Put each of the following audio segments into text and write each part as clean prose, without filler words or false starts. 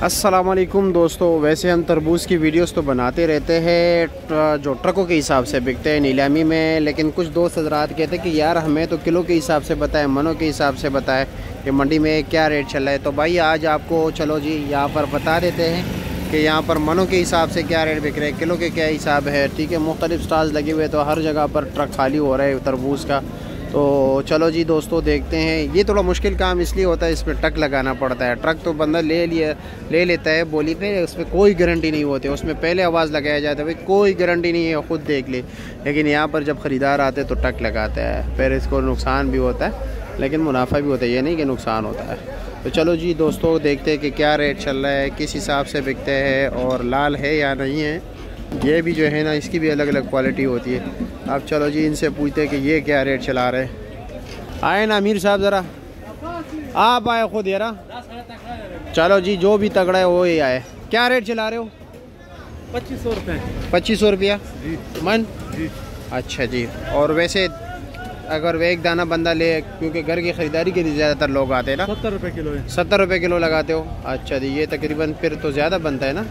अस्सलामुअलैकुम दोस्तों, वैसे हम तरबूज की वीडियोस तो बनाते रहते हैं जो ट्रकों के हिसाब से बिकते हैं नीलामी में, लेकिन कुछ दोस्त हजरात कहते हैं कि यार हमें तो किलो के हिसाब से बताएं, मनों के हिसाब से बताएं कि मंडी में क्या रेट चल रहा है। तो भाई आज आपको चलो जी यहाँ पर बता देते हैं कि यहाँ पर मनों के हिसाब से क्या रेट बिक रहे हैं, किलो के क्या हिसाब है। ठीक है, मुख्तलिफ स्टॉल्स लगे हुए, तो हर जगह पर ट्रक खाली हो रहा है तरबूज का। तो चलो जी दोस्तों देखते हैं। ये थोड़ा मुश्किल काम इसलिए होता है, इसमें ट्रक लगाना पड़ता है। ट्रक तो बंदा ले लेता है बोली पे, उसमें कोई गारंटी नहीं होती, उसमें पहले आवाज़ लगाया जाता है भाई कोई गारंटी नहीं है, ख़ुद देख ले। लेकिन यहाँ पर जब ख़रीदार आते हैं तो ट्रक लगाता है, फिर इसको नुकसान भी होता है लेकिन मुनाफा भी होता है, ये नहीं कि नुकसान होता है। तो चलो जी दोस्तों देखते हैं कि क्या रेट चल रहा है, किस हिसाब से बिकते हैं और लाल है या नहीं है। ये भी जो है ना, इसकी भी अलग अलग क्वालिटी होती है। अब चलो जी इनसे पूछते हैं कि ये क्या रेट चला रहे हैं। आए ना अमीर साहब, ज़रा आप आए खुद यारा। चलो जी जो भी तगड़ा है वो ही आए। क्या रेट चला रहे हो? 2500 रुपये। 2500 रुपया मन जी। अच्छा जी। और वैसे अगर वे एक दाना बंदा ले, क्योंकि घर की ख़रीदारी के लिए ज़्यादातर लोग आते हैं ना, 70 रुपये किलो है। 70 रुपये किलो लगाते हो? अच्छा जी, ये तकरीबन फिर तो ज़्यादा बनता है ना।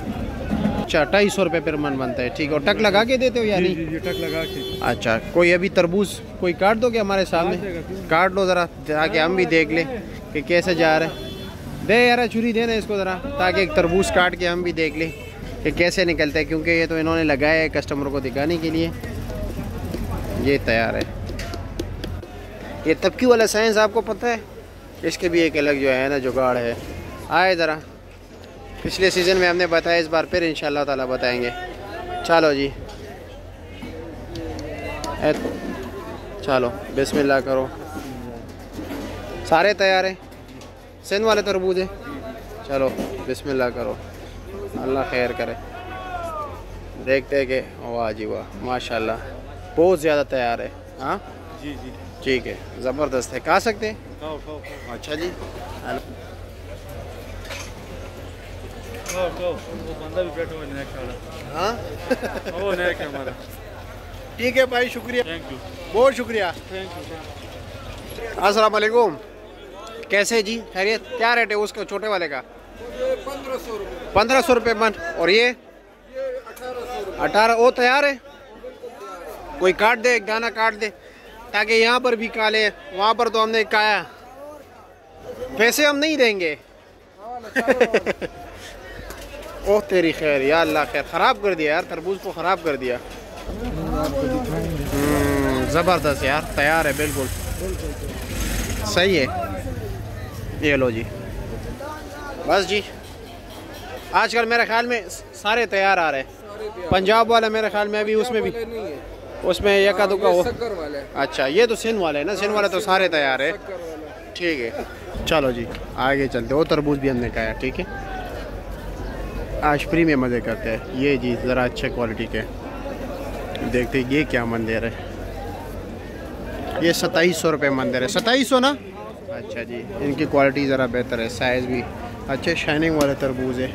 अच्छा 250 रुपये पर मन बनता है, ठीक है। और टक लगा के देते हो या नहीं? जी, टक लगा के। अच्छा, कोई अभी तरबूज कोई काट दोगे हमारे सामने? काट लो ज़रा ताकि हम भी देख लें कि कैसे जा रहा है। दे यार छुरी देना इसको ज़रा, ताकि एक तरबूज काट के हम भी देख लें कि कैसे निकलता है, क्योंकि ये तो इन्होंने लगाया है कस्टमर को दिखाने के लिए। ये तैयार है। ये तबकी वाला साइंस आपको पता है, इसके भी एक अलग जो है ना जुगाड़ है। आए ज़रा, पिछले सीज़न में हमने बताया, इस बार फिर इंशाल्लाह ताला बताएंगे। चलो जी चलो बिस्मिल्लाह करो। सारे तैयार हैं? सिंध वाले तरबूज है? चलो बिस्मिल्लाह करो, अल्लाह खैर करे। देखते हैं कि वाह जी वाह माशाल्लाह, बहुत ज़्यादा तैयार है। हाँ जी जी ठीक है, ज़बरदस्त है। खा सकते हैं? खाओ। अच्छा जी। वो बंदा भी बैठा हुआ है नेक वाला। हाँ वो नेक है हमारा। ठीक है भाई, शुक्रिया, थैंक यू। बहुत शुक्रिया। Thank you. अस्सलाम वालेकुम, कैसे जी, खैरियत? क्या रेट है उसका छोटे वाले का? 1500 रुपये। 1500 रुपये मन। और ये 18? वो तैयार है? कोई काट दे, एक दाना काट दे ताकि यहाँ पर भी काले, वहाँ पर तो हमने काया। पैसे हम नहीं देंगे। ओह तेरी खैर, या अल्लाह खैर, ख़राब कर दिया यार, तरबूज को ख़राब कर दिया। ज़बरदस्त यार, तैयार है बिल्कुल सही है। ये लो जी, बस जी आजकल मेरे ख्याल में सारे तैयार आ रहे हैं। पंजाब वाला मेरे ख्याल में अभी उसमें एक आधो का हो। अच्छा ये तो सिंध वाले है ना, सिंध वाले तो सारे तैयार है। ठीक है चलो जी आगे चलते। वो तरबूज भी हमने खाया, ठीक है। आज फ्री में मज़े करते हैं। ये जी ज़रा अच्छे क्वालिटी के देखते, ये क्या मंदिर है। ये 2700 रुपये मंदिर है। 2700 ना? अच्छा जी, इनकी क्वालिटी ज़रा बेहतर है, साइज़ भी अच्छे, शाइनिंग वाले तरबूज है।